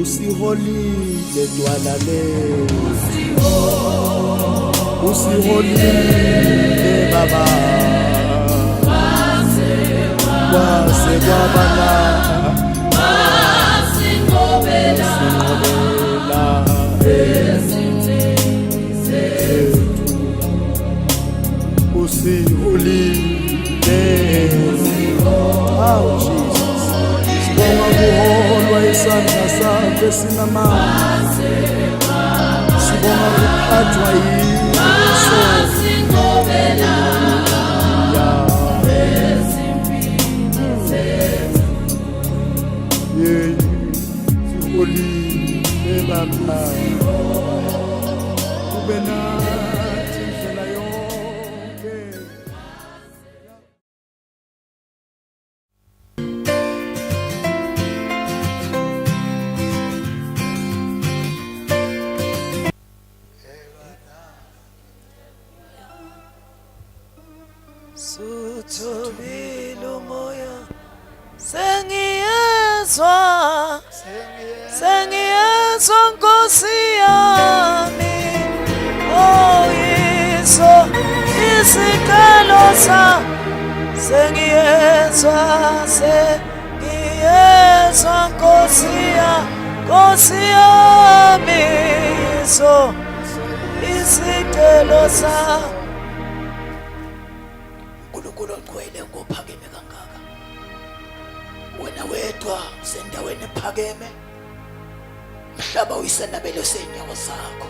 usiholile dwalale usiholile baba kwase kwabala singqobela usiholile oh Jesus sibonga kuholwa isandla sakho esinamandla sibonga ukuphathwa yiso singqobela siholile baba ube nathi indlela yonke. Suthobile umoya sengiyezwa Nkosi yami oyiso isikalo sengiyezwa Nkosi yami so isikalo uNkulunkulu ogcwele ngophakeme kangaka wena wedwa usendaweni ephakeme mhlaba uyisenabelo senyawo zakho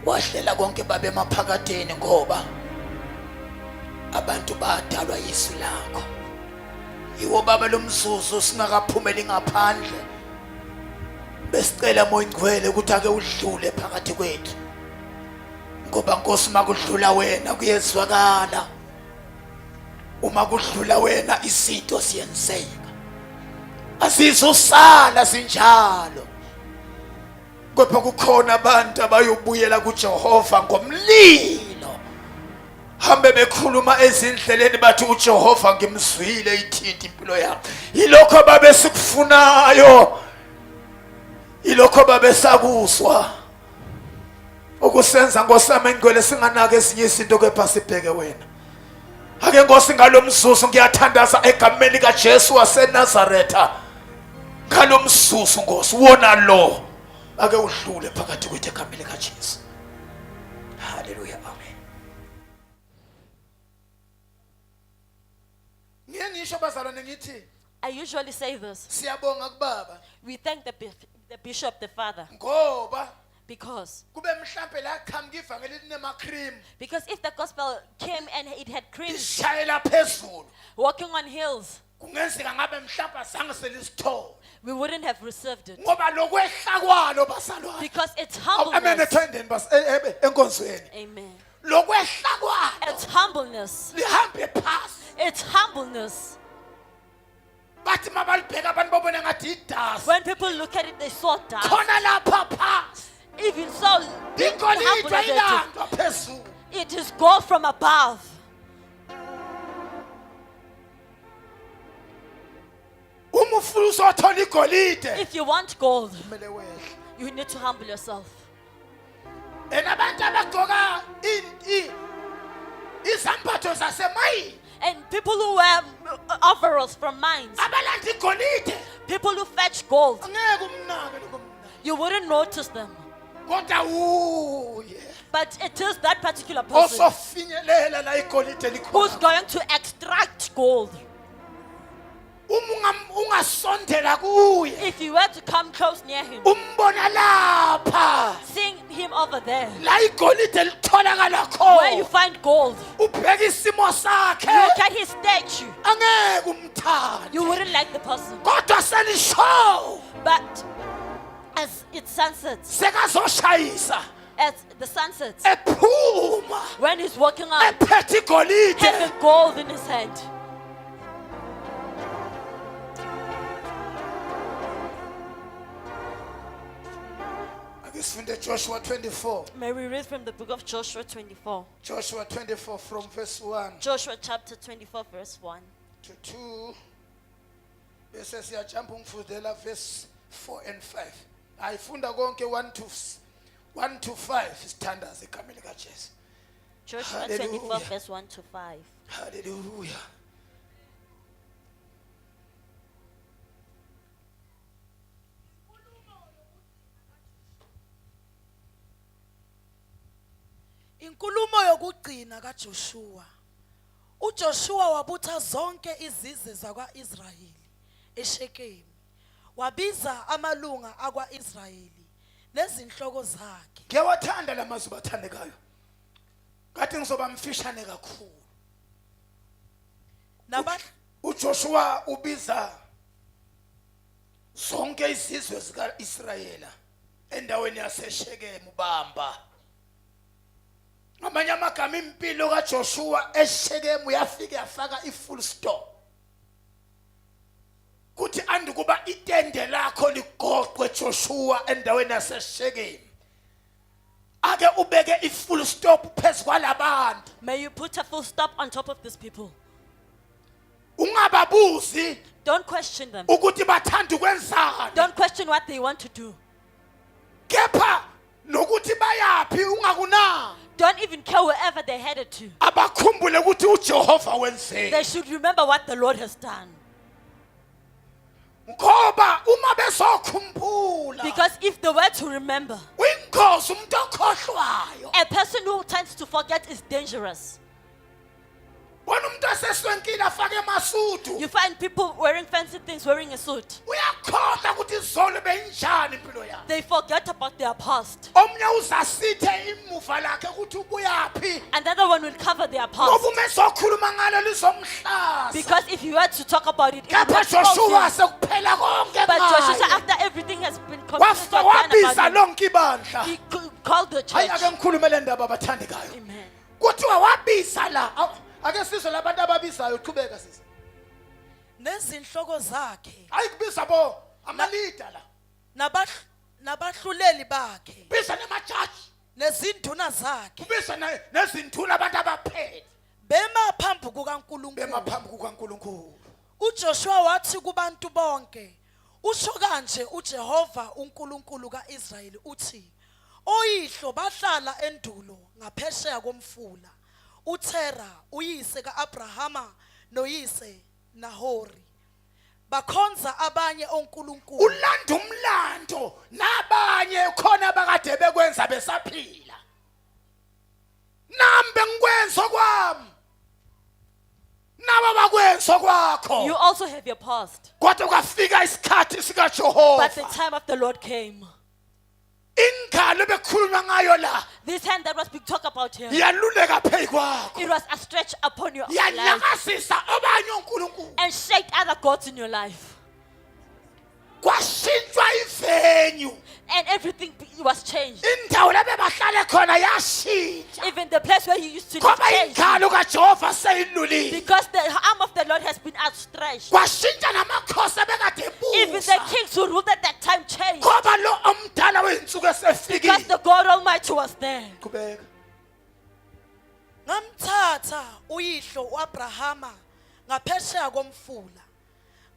wahlela konke babe emaphakatheni ngoba abantu badalwa yisu lakho yiwo baba lomzuzu singakaphumeli ngaphandle besicela moya ngcwele ukuthi ake udlule phakathi kwethu ngoba Nkosi makudlula wena kuyezwakala uma kudlula wena izinto siyenzeka asizosala sinjalo kodwa kukhona abantu abayobuyela kuJehova ngomlilo hambe bekhuluma ezindleleni bathi uJehova ngimzwile ithinta impilo yami yilokho babesikufunayo yilokho babesakuzwa ukusenza ngosama ingcwele singanake ezinye izinto kepha sibheke wena ake Nkosi ngalomzuzu ngiyathandaza egameni likaJesu waseNazaretha ngalomzuzu Nkosi wona lo ake udlule phakathi kwethu egameni likaJesu. Hallelujah, amen. Ngisho bazalwane ngithi I usually say this. siyabonga kubaba We thank the bishop, the father, ngoba because kube mhlambe la qhamuka ivangeli linema cream if the gospel came and it had cream ishayela phezulu walking on hills, kungenzeka ngabe mhlawumbe azange selisithole we wouldn't have received it. ngoba lokwehla kwalo basalwane Because it's amen humbleness. ethendeni bas enkonzweni Amen. lokwehla kwalo It's humbleness. lihambe phasi It's humbleness. bathi mabalibheka abantu babone ngathi idasi When people look at it, they saw dust. khona lapha phasi Even so, being humble igolide as ilandwa phezulu it is gold from above. uma ufuna uzothola igolide If you want gold, kumele wehle you need to humble yourself. enabantu abagcoka izambatho zasemayini And people who wear overalls from mines, abalanda igolide people who fetch gold, angeke umnake lokumnake you wouldn't notice them. kodwa uye But it is that particular person osofinyelela la igolide who's likhona going to extract gold. uma ungasondela kuye If you were to come close near him, umbona lapha seeing him over there, la igolide litholakala where you khona find gold, ubheka isimo sakhe look at his statue, angeke umthande you wouldn't like the person. kodwa selishow But as it sunsets, sekazoshayisa as the sun sets, ephuma when he's walking out, ephethe igolide having gold in his hand. ake sifunde Joshua 24 May we read from the book of Joshua 24. Joshua 24 from verse 1 Joshua chapter 24, verse 1. to 2 bese siyajumpa ngifundela verse 4 and 5 ayifunda konke 1 to 5 sithandaze egameni likaJesu. Joshua Hallelujah. 24 verse 1 to 5. Hallelujah. Inkulumo yokugcina kaJoshua. uJoshua wabutha zonke izizwe zakwa-Israyeli eShekemi. Wabiza amalunga akwa-Israyeli nezinhloko zakhe. Ngiyawathanda lamazwi bathandekayo. Kathi ngizoba mfishane kakhulu. uJoshua ubiza zonke izizwe zika-Israyela endaweni yaseShekemu bamba. Ngamanye amagama impilo kaJoshua eShekemu yafika yafaka i-full stop. Kuthi andikuba itende lakho ligoqwe Joshua endaweni yaseShekemu. Ake ubeke i-full stop phezu kwalabantu. May you put a full stop on top of these people. Ungababuzi Don't question them. ukuthi bathanda ukwenzani. Don't question what they want to do. Kepha nokuthi bayapi ungakunaki. Don't even care wherever they're headed to. Abakhumbule ukuthi uJehova wenzeni. They should remember what the Lord has done. Ngoba uma besokhumbula Because if they were to remember, uyingozi umuntu okhohlwayo. a person who tends to forget is dangerous. Bona umuntu aseswenkile afake emasudu. You find people wearing fancy things, wearing a suit. Uyakhohlwa ukuthi izolo benjani impilo yakhe. They forget about their past. Omnye uzasithe imuva lakhe ukuthi ubuyapi. Another one will cover their Ngoba past. uma esokhuluma ngalo lizomhlaza. Because if you were to talk about it, it would Kepha expose Joshua him. sekuphela konke But Joshua, ngaye. after everything has been completed, Wabiza lonke ibandla. he called the Hayi church. ake ngikhulume le ndaba abathandekayo. Amen. Kuthiwa wabiza la. Ake sizwe labantu ababizayo qhubeka sisi. Nezinhloko zakhe Hayi kubiza bo amalida la. nabahluleli bakhe Biza nemajaji. nezinduna zakhe Biza nezinduna abantu abaphethe. bema phambi kukaNkulunkulu. Bemaphambi kukaNkulunkulu. uJoshua wathi kubantu bonke, usho kanje uJehova uNkulunkulu kaIsrayeli uthi, oyihlo bahlala endulo ngaphesheya komfula, uThera uyise kaAbrahama noyise Nahori, bakhonza abanye onkulunkulu. Ulanda umlando nabanye khona bakade bekwenza besaphila. Nambe ngikwenza kwami. Naba bakwenza kwakho. You also have your past. Kodwa kwafika isikhathi sika But the Jehova. time of the Lord came. Ingalo bekhulunywa ngayo la. This hand that was being talked about here, Yaluleka phezu kwakho. it was a stretch upon your life Yanyakasisa abanye onkulunkulu. and shaped other gods in your life. Kwashintshwa ivenue. And everything was changed. Indawo lapho bahlale khona yashintsha. Even the place where you used to live Ngoba changed. ingalo kaJehova seyinulile. Because the arm of the Lord has been outstretched. Kwashintsha namakhosi abekade Even the ebusa. kings who ruled at that time changed. Ngoba lo omdala weinsuku Because esefikile. the God Almighty was there. Qhubeka. Ngamthatha uyihlo uAbrahama ngaphesheya komfula,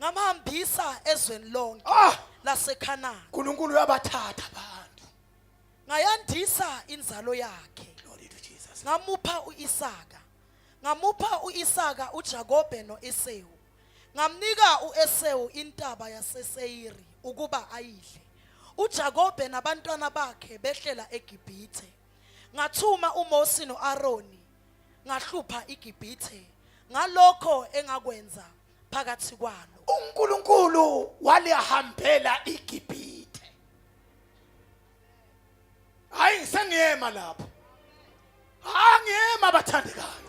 ngamhambisa ezweni lonke laseKhanani, uNkulunkulu uyabathatha abantu. ngayandisa inzalo yakhe. Glory to Jesus. Ngamupha uIsaka uJakobe noEsewu, ngamnika uEsewu intaba yaseSeyiri ukuba ayidle, uJakobe nabantwana bakhe behlela eGibhithe. Ngathuma uMose noAaroni ngahlupha iGibhithe ngalokho engakwenza phakathi kwalo. uNkulunkulu walihambela iGibhithe. Hayi ngisengiyema lapho. Angiyema abathandekayo.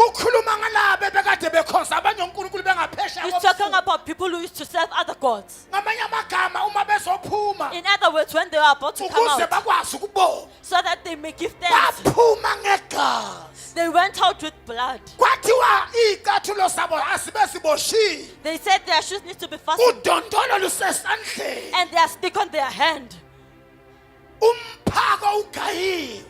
Ukhuluma ngalabe bekade bekhonza abanye uNkulunkulu bengaphesheya He's talking komfula. about people who used to serve other gods. Ngamanye amagama uma bezophuma In other words, when they are about to come ukuze out, bakwazi ukubonga. so that they may give thanks, Baphuma ngegazi. they went out with blood. Kwathiwa icathulo sabo asibe siboshiwe. They said their shoes need to be fastened Udondolo lusesandleni. and their stick on their hand. Umphako ugayiwe.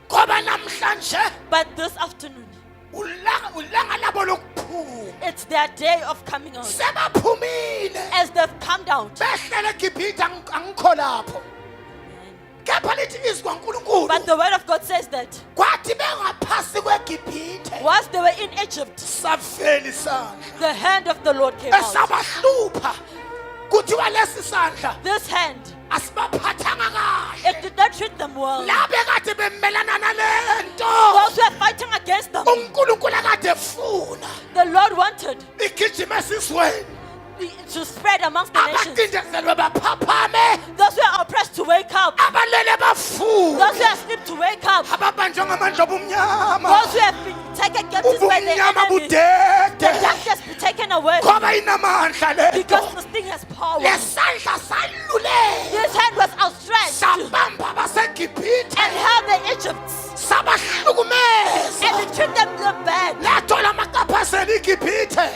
Ngoba namhlanje But this afternoon ulanga labo lokuphuma. it's their day of coming out. sebaphumile As they've come out. behlele eGibhithe angikho lapho kepha lithi izwi kaNkulunkulu But the word of God says that kwathi bengaphasi kweGibhithe whilst they were in Egypt, safela isandla the hand of the Lord came out. esabahlupha kuthiwa lesi sandla This hand, asibaphathanga kahle it did not treat them well. labe kade bemelana nalento Those who are fighting against them, uNkulunkulu akade efuna the Lord wanted igijima esizweni to spread amongst the nations. abacindezelwe baphaphame Those who are oppressed to wake up. abalele bafuwe Those who are asleep to wake up. ababanjwe ngamandla obumnyama Those who have been taken captive by the ubumnyama enemy. The budede darkness be taken away. ngoba inamandla Because lento this thing has power. lesandla saluleka His hand was outstretched sabamba baseGibhithe and held the Egypts. sabahlukumeza And it treated them bad. lathola amacaphasela iGibhithe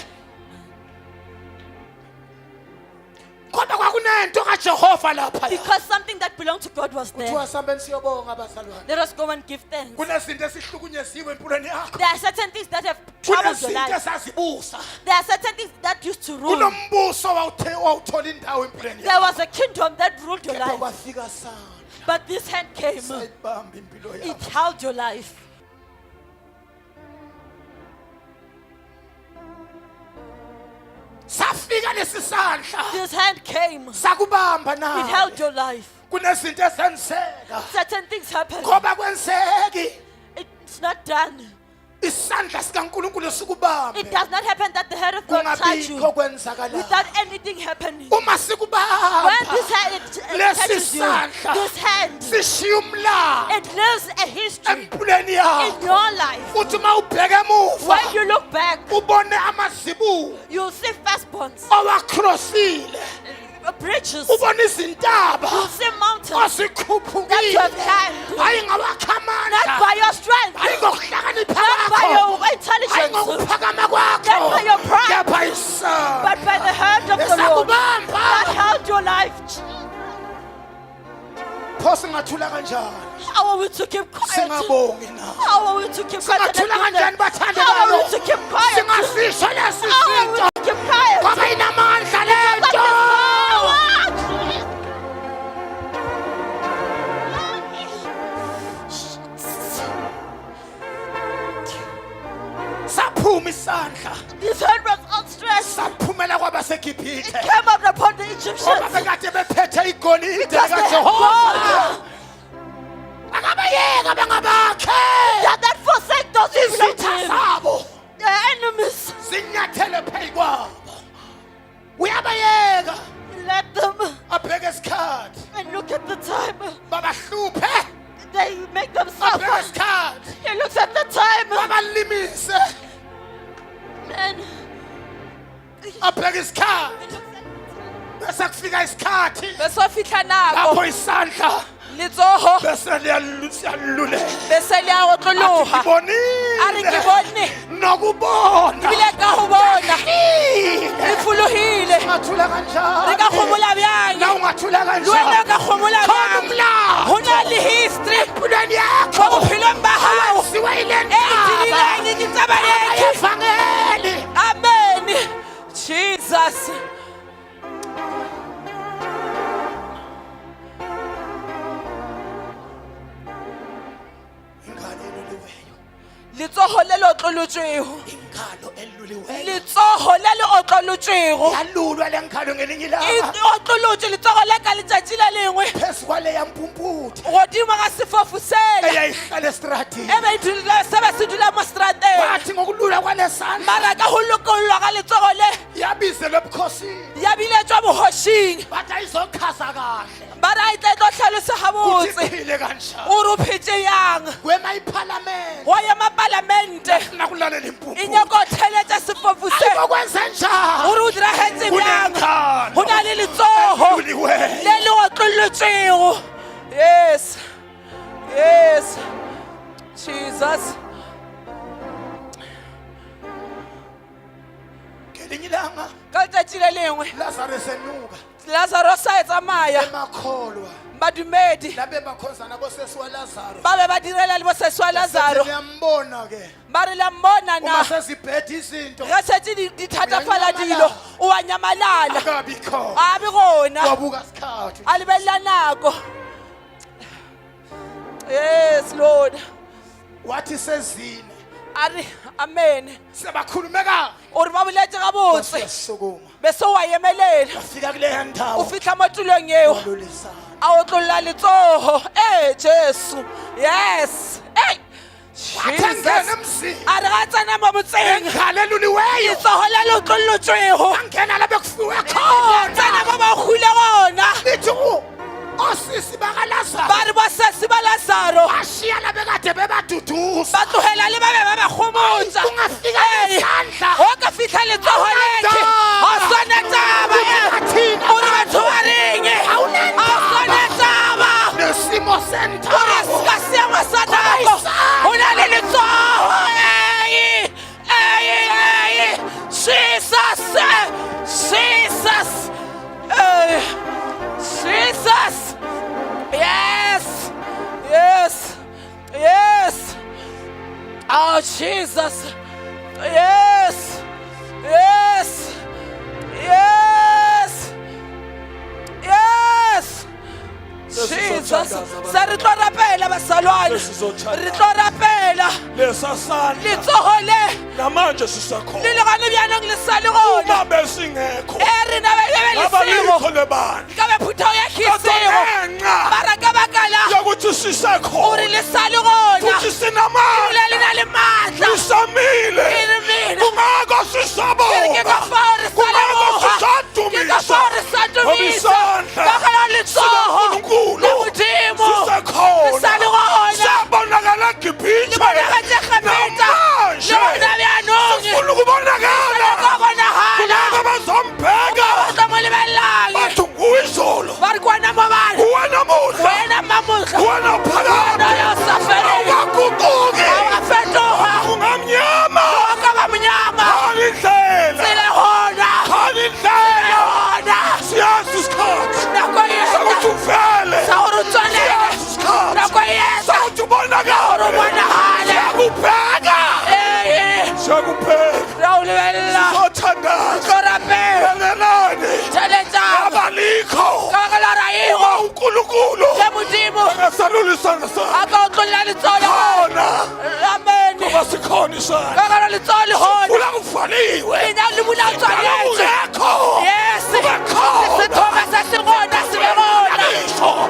ngoba kwakunento kaJehova lapha Because something that belonged to God was kuthiwa there. sambeni siyobonga abazalwane Let us go and give thanks. kunezinto esihlukunyeziwe empilweni yakho There are certain things that have troubled your kunezinto life. esazibusa There are certain things that used to rule. kunombuso wawuthola indawo empilweni There was a kingdom that ruled your kepha life. kwafika sandla But this hand came. sayibamba impilo It yakho held your life. safika lesi sandla This hand came. sakubamba It nawe held your life. kunezinto ezenzeka Certain things happen. ngoba kwenzeki It's not done. isandla sikaNkulunkulu sikubambe It does not happen that the head of God touch you kungabikho kwenzakala without anything happening. uma When sikubamba this hand lesi touches you, sandla this hand, sishiya umlando it lives a history empilweni in yakho your life. uthi uma ubheke emuva When you look back, ubone amazibuko you'll see firstborns, owacrossile bridges, ubone izintaba you'll see mountains that you osikhuphukile have climbed. hayi Not ngawakhamandla by your strength, hayi ngokuhlakanipha not by kwakho your hayi intelligence, ngokuphakama kwakho Not by your pride, kepha isandla but by the hand of the Lord that esakubamba held your life. pho singathula kanjani How are we to keep quiet? singabongi na How are we to keep quiet? and singathula give kanjani them? bathandekayo How are we to keep quiet? singasisho lesi How are we sinto to keep quiet? ngoba inamandla lento saphuma isandla His hand was outstretched. saphumela kwabaseGibhithe Came out upon the ngoba Egyptians. bekade bephethe igolide Because they had likaJehova gold. akabayeka bengabakhe That not forsake those who belong to izitha him. zabo Their enemies. zinyathele phezu kwabo uyabayeka Let them abheke isikhathi and look at the time. babahluphe They make them abheke suffer. isikhathi He looks at the time. babalimise And abheke isikhathi bese kufika isikhathi besofihla nako lapho isandla letsogo bese liyaluleka bese liyaotlologa a re ke athibonile bone nokubona ebile ka go bona File. le fologile ungathula re ka kanjani gomola bjang na ungathula le wena kanjani ka gomola khona bjang go umlando na le history empilweni mo yakho bophelong ba gago awenziwe yile e itilileng ke tsabayeki evangeli amen jesus ingalo eluliweyo letsogo le le otlolotswego ingalo eluliweyo letsogo le le otlolotswego yalulwa le ngalo ngelinye e ilanga otlolotswe letsogo le ka letšatši le lengwe phezu kwaleya mpumputhe godimo ga sefofu sele eyayihlala estradini se ba se dula mo strateng bathi ngokululwa kwale sandla mara ka go lokololwa ga letsogo le yabizelwa ebukhosini ya biletswa bogošing bathi ayizochaza kahle ba re a tla e tlo tlhalosa uthi gabotse iphile kanjani gore o phetse yang kwema iphalamende go ya mapalamente funa kulalela e impumputhi nyako o theletša sefofu se ayibokwenze njani gore o diragetse bjang kunengalo go na le letsogo eluliweyo le le otlolotswego yes yes jesus ngelinye ngelinye ilanga ka letsatsi le lengwe Lazarus enuka Lazarus a tsamaya emakholwa badumedi labe bakhonzana kosesi wa Lazarus ba be ba direla le bosesi wa Lazaro ngiyambona ke ba re la mmona uma na sesibhethe izinto ge setse di thatafala dilo o a nyamalala akabi khona a be gona wabuka isikhathi a lebelela nako yes Lord wathi sezine a re amen sebakhulumeka o re ba boletse gabotse siyasukuma bese wa emelela fika kuleya o ndawo fitlha mo tulong eo walulisa a o tlolla letsogo Jesu yes Jesus wathengena emzini a re ga tsena mo motseng engalelulilweyo letsogo le le tlollotswego angena labe kufiwe o khona tsena mo ba hule gona lithi osisi bakalazaro ba re bosesi ba Lazaro bashiya labe kade bebaduduza ba tlogela le ba be ba ba gomotsa kungafika isandla o ka fitlha letsogo leke a sone taba o re batho ba reng a sone taba nesimo o re sentabo se ka seemo sa nako o na le letsogo Jesus Jesus Jesus yes yes yes oh Jesus yes yes yes yes Jesus se re tlo rapela basalwane re tlo rapela lesasandla letsogo le namanje sisakhona le legane bjanong le sa le gona uma besingekho e re na be le abalikho lesego lebandla ka be phutho ya khisego ngenxa bara ka baka la yokuthi o sisekhona re le sa le gona futhi sinamandla le le na le matla lisamile e re mina kungako ke sisabonga ka fao re sa kungako leboga ke ka sisadumisa fao re sa dumisa Obisandla ka gala letsogo sikaNkulunkulu le modimo le sisekhona sa le gona sabonakala le Gibhithe bonagetse kgapetsa le gona bjanong sifuna ukubonakala ka bonagala kulabo bazombheka tla mo lebelelang bathi nguyizolo ba re kwana mo bana kuwe namuhla wena mamotlha kuwe naphakade wena yo safeleng awaguquki awafetoga ungamnyama oka ba monyama khona indlela tsele gona khona indlela gona siyazi isikhathi nako yesa sakuthi uvele sa gore o tswalele siyazi isikhathi nako yesa sakuthi gore ubonakale o bonagale siyakubheka siyakupheka ra o lebelela sothandaza tlo rapela engenani theletsanga abalikho ka baka la raigo uNkulunkulu le modimo engasalulisana sa a ka o tlolola letsole khona amene ngoba sikhona isandla ka kana letsole gona ula kuvaliwe lenya le bula tswaletse ungekho yes Ungekho. sethoma sa se gona se be gona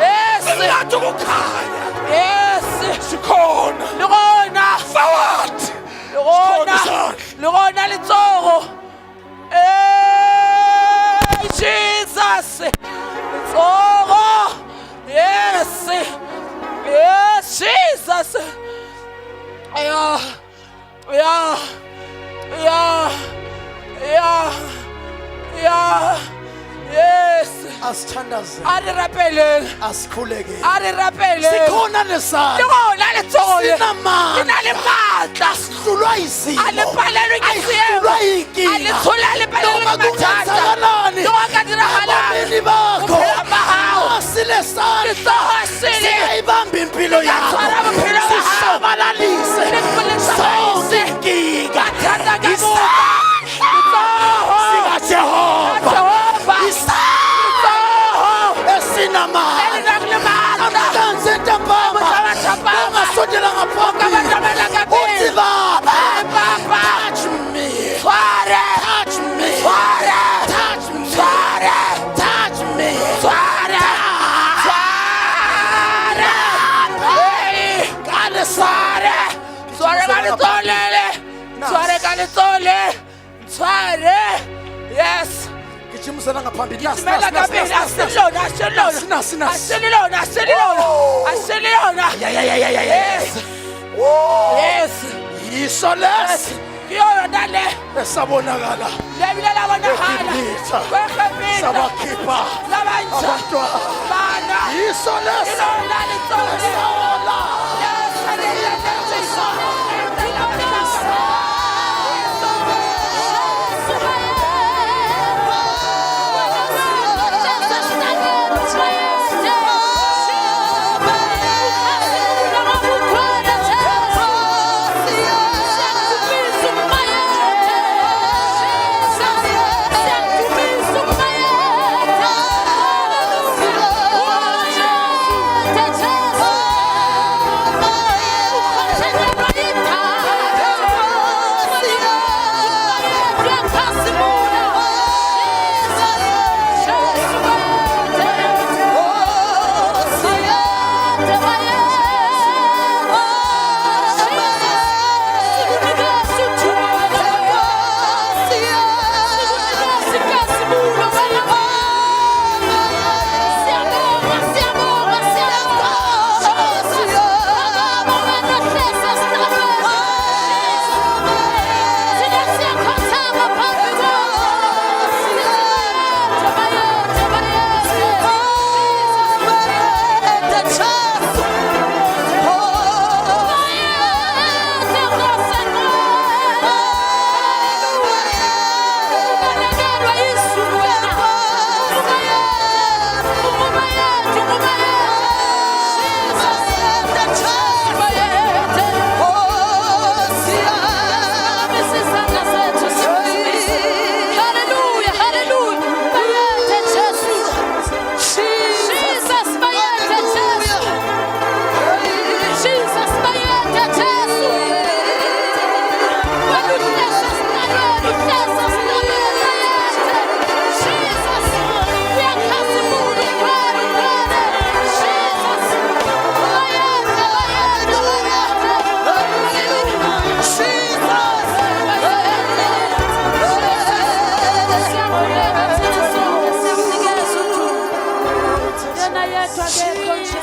yes singathi ukukhanya yes sikhona le gona forward le gona isandla. le gona letsogo Jesus letsogo yes yes Jesus yeah yeah yeah yeah yeah yes asithandaze a re rapeleng asikhuleke a re rapeleng sikhona le nesandla gona letsogo le Sinamandla. le na le maatla sihlulwa izimo a le palelwe ke seemo ayihlulwa a le yinkinga tshola a le palelwe noma ke mathata kungenzakalani le go ka diragalang abameli bakho bophelo ba gago silesandla letsogo sele siyayibamba impilo yakho tshwara bophelo ba gago sisabalalise le zonke inkinga thata ka Isandla letsogo sikaJehova Jehova isandla letsogo esinamandla elinang le maatla amadansi entambama Amathambama. ongasondela ngaphambili Ongabathambela ngaphambili. uthi baba Baba. touch me Tshware touch me Tshware. touch me Tshware. touch me Tshware Tshware Tshware ka letsole Tshware ka letsole Tshware yes gijimisela ngaphambili Mela ka pele aselilona aselilona aselilona yes yes yiso lesi ke yona le esabonakala lebile la bonagala Egibitha. kwegibitha sabakhipha labantsha abantwana bana yiso lesi ilona letsole esawola yes Yena yedwa akekho nje.